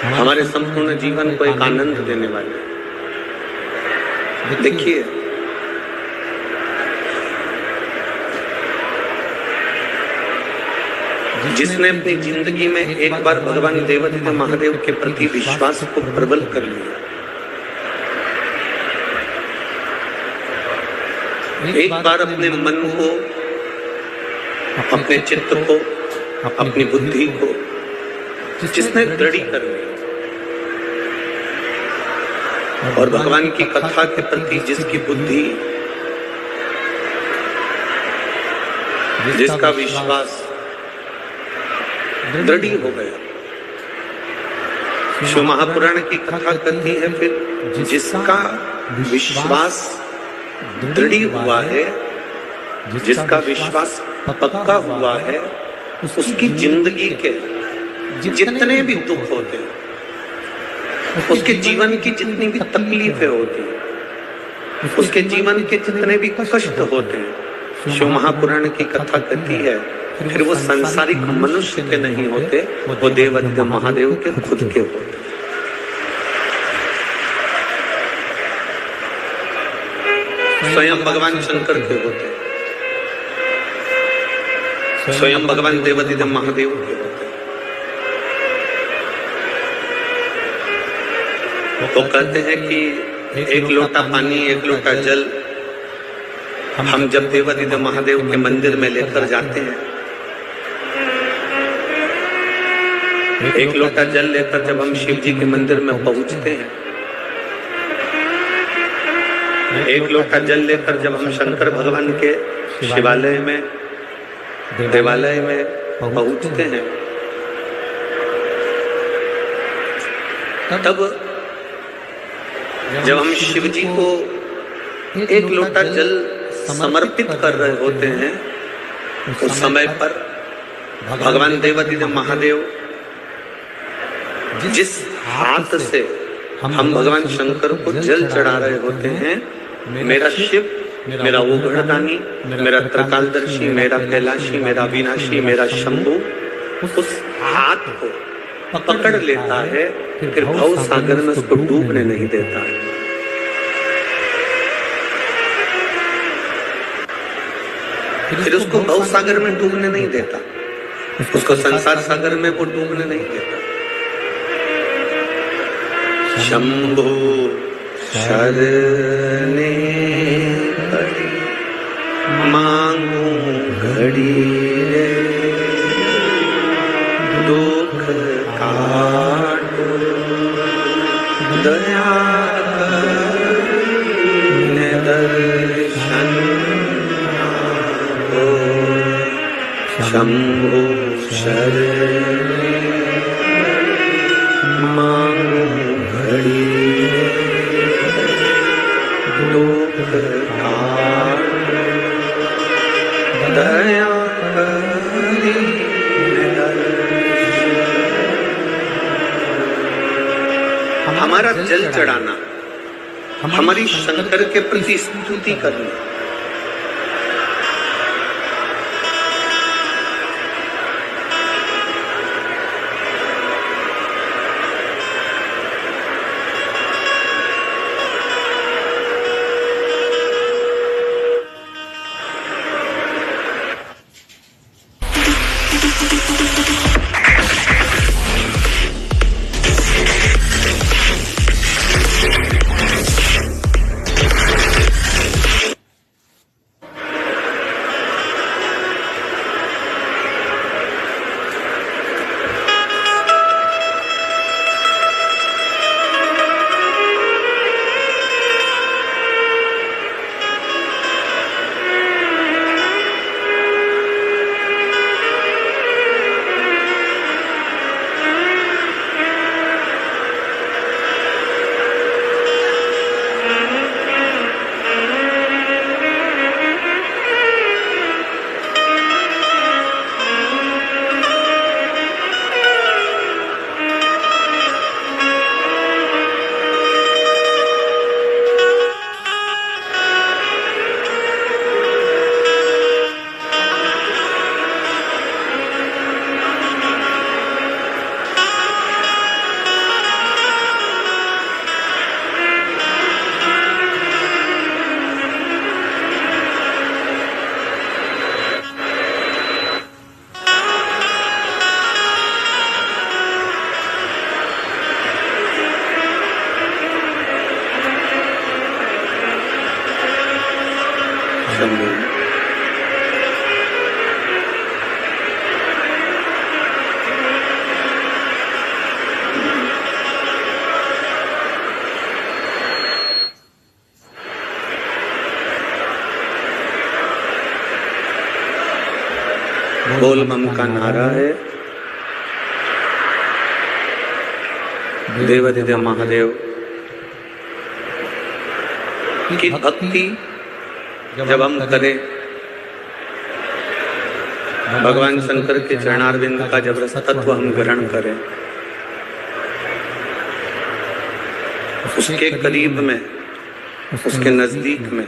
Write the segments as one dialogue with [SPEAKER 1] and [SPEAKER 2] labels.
[SPEAKER 1] हमारे संपूर्ण जीवन को एक आनंद देने वाले। देखिए, जिसने अपनी जिंदगी में एक बार भगवान देवादिदेव महादेव के प्रति विश्वास को प्रबल कर लिया, एक बार अपने मन को, अपने चित्त को, अपनी बुद्धि को जिसने दृढ़ कर लिया और भगवान की कथा के प्रति जिसकी बुद्धि, जिसका विश्वास दृढ़ हो गया। शिव महापुराण की कथा कहती है, फिर जिसका विश्वास दृढ़ हुआ है, जिसका विश्वास पक्का हुआ है, उसकी जिंदगी के जितने भी दुख होते हैं, उसके जीवन की जितनी भी तकलीफें होती हैं, उसके जीवन के जितने भी कष्ट होते हैं, शिव महापुराण की कथा कहती है, फिर वो सांसारिक मनुष्य के नहीं होते, वो देवादिदेव महादेव के खुद के होते। स्वयं भगवान शंकर के होते, स्वयं भगवान देवादिदेव महादेव के होते। वो कहते हैं कि एक लोटा पानी, एक लोटा जल हम जब देवादिदेव महादेव के मंदिर में लेकर जाते हैं, एक लोटा जल लेकर जब हम शिव जी के मंदिर में पहुंचते हैं, एक लोटा जल लेकर जब हम शंकर भगवान के शिवालय में, देवालय में पहुंचते हैं, तब जब हम शिव जी को एक लोटा जल समर्पित कर रहे होते हैं, उस समय पर भगवान देवादिदेव महादेव जिस हाथ से हम भगवान शंकर को जल चढ़ा रहे होते हैं, मेरा शिव, मेरा ओघड़दानी, मेरा त्रिकालदर्शी, मेरा कैलाशी, मेरा विनाशी, मेरा शंभु उस हाथ को पकड़ लेता है, फिर भव सागर में उसको डूबने नहीं देता है। फिर उसको भव सागर में डूबने नहीं देता, उसको संसार सागर में वो डूबने नहीं देता। शंभु शरणे पड़ी मांगू घड़ी रे, दुख काटो दया करने दर्शन हो। शंभु शरणे मांगू घड़ी दुख काटो दया करने दर्शन। हमारा जल चढ़ाना, हमारी शंकर के प्रति स्तुति करना, बोल बम का नारा है। देवादिदेव महादेव की भक्ति जब हम करें, भगवान शंकर के चरणारविंद का जब रसतत्व हम ग्रहण करें, उसके करीब में, उसके नजदीक में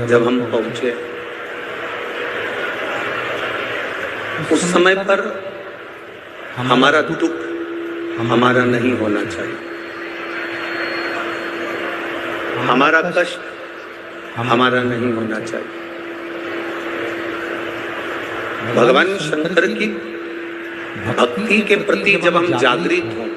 [SPEAKER 1] जब हम पहुंचे, उस समय पर हमारा दुख हमारा नहीं होना चाहिए, हमारा कष्ट हमारा नहीं होना चाहिए। भगवान शंकर की भक्ति के प्रति जब हम जागृत हों,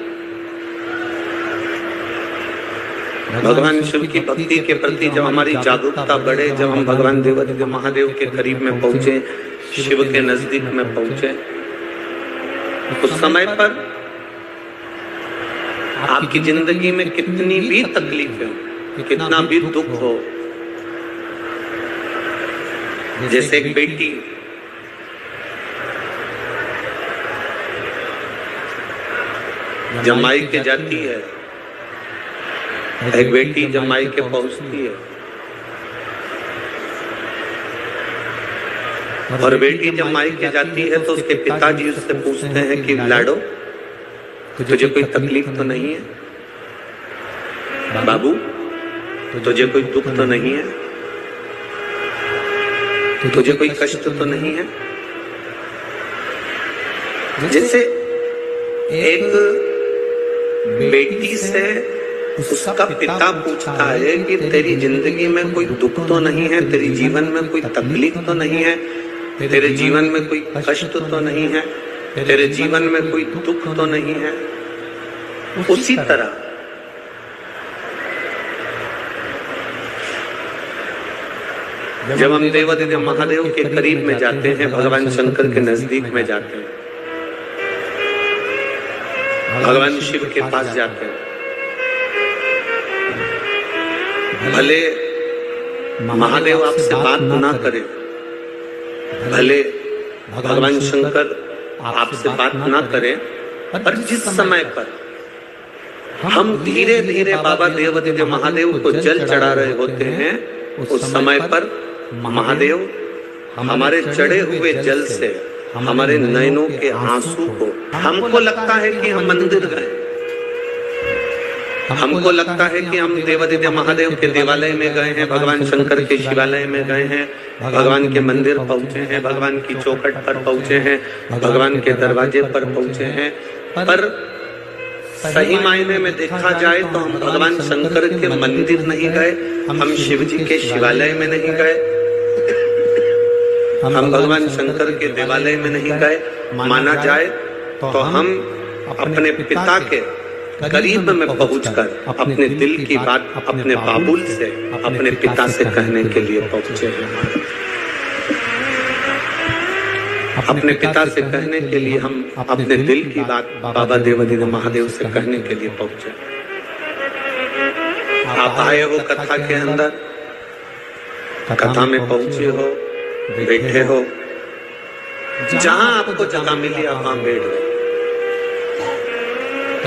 [SPEAKER 1] भगवान शिव की भक्ति के प्रति जब हमारी जागरूकता बढ़े, जब हम भगवान देवादिदेव महादेव के करीब में पहुंचे, शिव के नजदीक में पहुंचे, उस समय पर आपकी जिंदगी में कितनी भी तकलीफ हो, कितना भी दुख हो, जैसे एक बेटी जब मायके जाती है, एक बेटी जब मायके पहुंचती है, और बेटी जब मायके जाती है तो उसके पिताजी उससे पूछते हैं कि लाडो, तुझे कोई तकलीफ तो नहीं है? बाबू, तुझे कोई दुख तो नहीं है? तुझे कोई कष्ट तो नहीं है? जैसे एक बेटी से उसका पिता पूछता है कि तेरी जिंदगी में कोई दुख तो नहीं है, तेरी जीवन में कोई तकलीफ तो नहीं है, तेरे जीवन में कोई कष्ट तो नहीं है, तेरे जीवन में कोई दुख तो नहीं है। उसी तरह जब हम देवादिदेव महादेव के करीब में जाते हैं, भगवान शंकर के नजदीक में जाते हैं, भगवान शिव के पास जाते हैं, भले महादेव आपसे बात ना करें, भले भगवान शंकर आपसे बात ना करें, पर जिस समय पर हम धीरे धीरे बाबा देवादिदेव महादेव को जल चढ़ा रहे होते हैं, उस समय पर महादेव हमारे चढ़े हुए जल से हमारे नयनों के आंसू को, हमको लगता है कि हम मंदिर गए, हमको लगता है कि हम देवादिदेव महादेव के देवालय में गए हैं, भगवान शंकर के शिवालय में गए हैं, भगवान के मंदिर पहुंचे हैं, भगवान की चौखट पर पहुंचे हैं, भगवान के दरवाजे पर पहुंचे हैं। पर सही मायने में देखा जाए तो हम भगवान शंकर के मंदिर नहीं गए, हम शिव जी के शिवालय में नहीं गए, हम भगवान शंकर के देवालय में नहीं गए। माना जाए तो हम अपने पिता के करीब में पहुंचकर अपने दिल की बात अपने बाबुल से, अपने पिता से कहने के लिए पहुंचे हैं। अपने पिता से कहने के लिए हम अपने दिल की बात बाबा देवादिदेव महादेव से कहने के लिए पहुंचे। आप आए हो कथा के अंदर, कथा में पहुंचे हो, बैठे हो, जहां आपको जगह मिली आप वहां बैठ गए।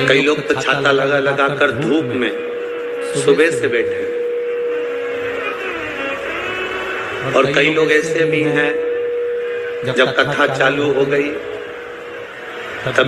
[SPEAKER 1] कई लोग तो छाता लगा लगा कर धूप में सुबह से बैठे, और कई लोग ऐसे भी हैं जब कथा चालू हो गई तब